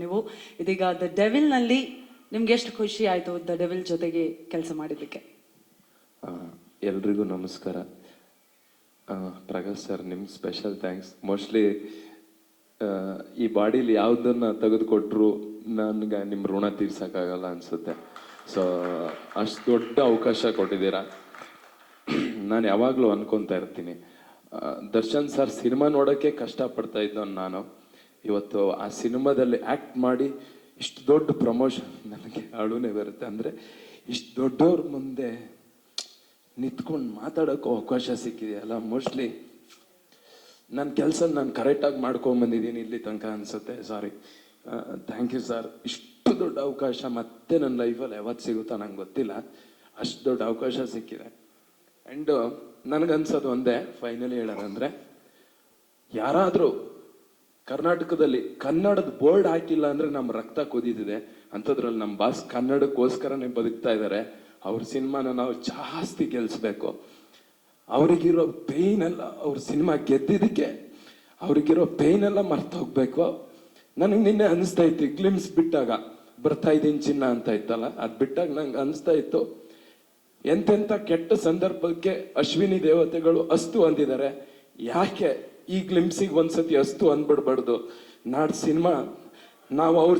ನೀವು ಇದೀಗ the devil ನಲ್ಲಿ ನಿಮ್ಗೆ ಎಷ್ಟು ಖುಷಿ ಆಯ್ತು ದ ಡೆವಿಲ್ ಜೊತೆಗೆ ಕೆಲಸ ಮಾಡಿದ್ದಕ್ಕೆ? ಎಲ್ರಿಗೂ ನಮಸ್ಕಾರ. ಪ್ರಕಾಶ್ ಸರ್, ನಿಮ್ಗೆ ಸ್ಪೆಷಲ್ ಥ್ಯಾಂಕ್ಸ್. ಮೋಸ್ಟ್ಲಿ ಈ ಬಾಡಿಲಿ ಯಾವುದನ್ನ ತೆಗೆದುಕೊಟ್ರು ನನಗೆ ನಿಮ್ಮ ಋಣ ತೀರ್ಸೋಕ್ಕಾಗಲ್ಲ ಅನ್ಸುತ್ತೆ. ಸೊ ಅಷ್ಟು ದೊಡ್ಡ ಅವಕಾಶ ಕೊಟ್ಟಿದ್ದೀರಾ. ನಾನು ಯಾವಾಗಲೂ ಅನ್ಕೊತಾ ಇರ್ತೀನಿ, ದರ್ಶನ್ ಸರ್ ಸಿನಿಮಾ ನೋಡೋಕ್ಕೆ ಕಷ್ಟಪಡ್ತಾ ಇದ್ದವನು ನಾನು. ಇವತ್ತು ಆ ಸಿನಿಮಾದಲ್ಲಿ ಆ್ಯಕ್ಟ್ ಮಾಡಿ ಇಷ್ಟು ದೊಡ್ಡ ಪ್ರಮೋಷನ್, ನನಗೆ ಅಳುನೇ ಬರುತ್ತೆ. ಅಂದರೆ ಇಷ್ಟು ದೊಡ್ಡವ್ರ ಮುಂದೆ ನಿಂತ್ಕೊಂಡು ಮಾತಾಡೋಕ್ಕೂ ಅವಕಾಶ ಸಿಕ್ಕಿದೆಯಲ್ಲ, ಮೋಸ್ಟ್ಲಿ ನನ್ನ ಕೆಲಸ ನಾನು ಕರೆಕ್ಟಾಗಿ ಮಾಡ್ಕೊಂಬಂದಿದ್ದೀನಿ ಇಲ್ಲಿ ತನಕ ಅನಿಸುತ್ತೆ. ಸಾರಿ, ಥ್ಯಾಂಕ್ ಯು ಸರ್. ಇಷ್ಟು ದೊಡ್ಡ ಅವಕಾಶ ಮತ್ತೆ ನನ್ನ ಲೈಫಲ್ಲಿ ಯಾವತ್ತು ಸಿಗುತ್ತಾ ನಂಗೆ ಗೊತ್ತಿಲ್ಲ. ಅಷ್ಟು ದೊಡ್ಡ ಅವಕಾಶ ಸಿಕ್ಕಿದೆ. ಆ್ಯಂಡ್ ನನಗನ್ಸೋದು ಒಂದೇ, ಫೈನಲಿ ಹೇಳೋದಂದರೆ, ಯಾರಾದರೂ ಕರ್ನಾಟಕದಲ್ಲಿ ಕನ್ನಡದ ಬೋರ್ಡ್ ಹಾಕಿಲ್ಲ ಅಂದರೆ ನಮ್ಮ ರಕ್ತ ಕುದೀತಿದೆ. ಅಂಥದ್ರಲ್ಲಿ ನಮ್ಮ ಬಾಸ್ ಕನ್ನಡಕ್ಕೋಸ್ಕರನೇ ಬದುಕ್ತಾ ಇದ್ದಾರೆ. ಅವ್ರ ಸಿನಿಮಾನ ನಾವು ಜಾಸ್ತಿ ಗೆಲ್ಲಿಸ್ಬೇಕು. ಅವ್ರಿಗಿರೋ ಪೇಯ್ನ್ ಎಲ್ಲ, ಅವ್ರ ಸಿನಿಮಾ ಗೆದ್ದಿದ್ದಕ್ಕೆ ಅವ್ರಿಗಿರೋ ಪೇಯ್ನ್ ಎಲ್ಲ ಮರ್ತು ಹೋಗ್ಬೇಕು. ನನಗೆ ನಿನ್ನೆ ಅನಿಸ್ತಾ ಇತ್ತು, ಗ್ಲಿಮ್ಸ್ ಬಿಟ್ಟಾಗ ಬರ್ತಾ ಇದ್ದೀನಿ ಚಿನ್ನ ಅಂತ ಇತ್ತಲ್ಲ, ಅದು ಬಿಟ್ಟಾಗ ನಂಗೆ ಅನಿಸ್ತಾ ಇತ್ತು, ಎಂತೆಂಥ ಕೆಟ್ಟ ಸಂದರ್ಭಕ್ಕೆ ಅಶ್ವಿನಿ ದೇವತೆಗಳು ಅಸ್ತು ಅಂದಿದ್ದಾರೆ. ಯಾಕೆ ಈ ಗ್ಲಿಮ್ಸಿಗೆ ಒಂದ್ಸತಿ ಅಸ್ತು ಅಂದ್ಬಿಡ್ಬಾರ್ದು? ನಾಡ್ ಸಿನಿಮಾ ನಾವು ಅವ್ರ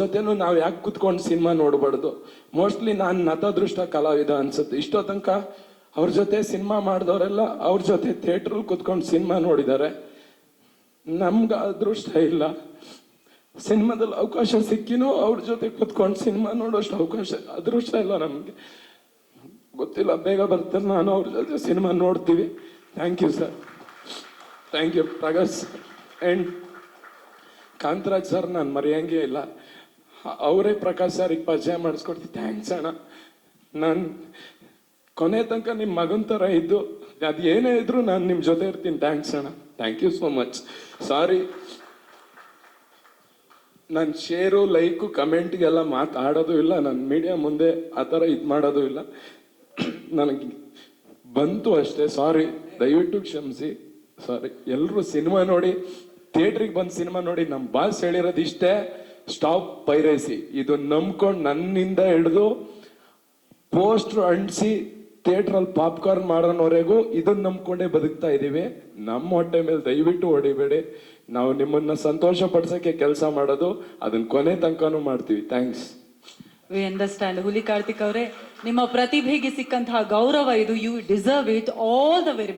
ಜೊತೆನೂ ನಾವು ಯಾಕೆ ಕುತ್ಕೊಂಡು ಸಿನಿಮಾ ನೋಡ್ಬಾರ್ದು? ಮೋಸ್ಟ್ಲಿ ನಾನು ನತದೃಷ್ಟ ಕಲಾವಿದ ಅನ್ಸುತ್ತೆ. ಇಷ್ಟೋ ತನಕ ಅವ್ರ ಜೊತೆ ಸಿನಿಮಾ ಮಾಡಿದವರೆಲ್ಲ ಅವ್ರ ಜೊತೆ ಥಿಯೇಟ್ರಲ್ಲಿ ಕುತ್ಕೊಂಡು ಸಿನಿಮಾ ನೋಡಿದ್ದಾರೆ. ನಮ್ಗೆ ಅದೃಷ್ಟ ಇಲ್ಲ. ಸಿನಿಮಾದಲ್ಲಿ ಅವಕಾಶ ಸಿಕ್ಕಿನೂ ಅವ್ರ ಜೊತೆ ಕುತ್ಕೊಂಡು ಸಿನಿಮಾ ನೋಡೋಷ್ಟು ಅದೃಷ್ಟ ಇಲ್ಲ ನಮಗೆ. ಗೊತ್ತಿಲ್ಲ, ಬೇಗ ಬರ್ತಾರೆ, ನಾನು ಅವ್ರ ಜೊತೆ ಸಿನಿಮಾ ನೋಡ್ತೀವಿ. Thank you sir, thank you Prakash. And Kantharaj sir ನಾನು ಮರೆಯಂಗೆ ಇಲ್ಲ. ಅವರೇ ಪ್ರಕಾಶ್ ಸರಿಗೆ ಪರಿಚಯ ಮಾಡಿಸ್ಕೊಡ್ತೀನಿ. ಥ್ಯಾಂಕ್ಸ್ ಅಣ್ಣ. ನಾನು ಕೊನೆ ತನಕ ನಿಮ್ಮ ಮಗನ ಥರ ಇದ್ದು, ಅದು ಏನೇ ಇದ್ರು ನಾನು ನಿಮ್ಮ ಜೊತೆ ಇರ್ತೀನಿ. ಥ್ಯಾಂಕ್ಸ್ ಅಣ್ಣ, ಥ್ಯಾಂಕ್ ಯು ಸೋ ಮಚ್. ಸಾರಿ, ನಾನು ಶೇರು ಲೈಕು ಕಮೆಂಟ್ಗೆಲ್ಲ ಮಾತಾಡೋದು ಇಲ್ಲ. ನಾನು ಮೀಡಿಯಾ ಮುಂದೆ ಆ ಥರ ಇದು ಮಾಡೋದು ಇಲ್ಲ. ನನಗೆ ಬಂತು ಅಷ್ಟೇ, ಸಾರಿ, ದಯವಿಟ್ಟು ಕ್ಷಮಿಸಿ. ಸಾರಿ. ಎಲ್ಲರೂ ಸಿನಿಮಾ ನೋಡಿ, ಥಿಯೇಟ್ರಿಗೆ ಬಂದು ಸಿನಿಮಾ ನೋಡಿ. ನಮ್ಮ ಬಾಸ್ ಹೇಳಿರೋದು ಇಷ್ಟೇ, ಸ್ಟಾಪ್ ಪೈರಸಿ. ಇದು ನಂಬ್ಕೊಂಡು ನನ್ನಿಂದ ಹಿಡಿದು ಪೋಸ್ಟ್ರು ಅಂಟಿಸಿ ಥಿಯೇಟ್ರಲ್ಲಿ ಪಾಪ್ಕಾರ್ನ್ ಮಾಡೋನವರೆಗೂ ಇದನ್ನ ನಂಬ್ಕೊಂಡೇ ಬದುಕ್ತಾ ಇದ್ದೀವಿ. ನಮ್ಮ ಹೊಟ್ಟೆ ಮೇಲೆ ದಯವಿಟ್ಟು ಹೊಡಿಬೇಡಿ. ನಾವು ನಿಮ್ಮನ್ನ ಸಂತೋಷ ಪಡಿಸೋಕ್ಕೆ ಕೆಲಸ ಮಾಡೋದು, ಅದನ್ನ ಕೊನೆ ತನಕನೂ ಮಾಡ್ತೀವಿ. Thanks. We understand. Huli Karthik ಅವರೇ, ನಿಮ್ಮ ಪ್ರತಿಭೆಗೆ ಸಿಕ್ಕಂತಹ ಗೌರವ ಇದು. You deserve it. All the very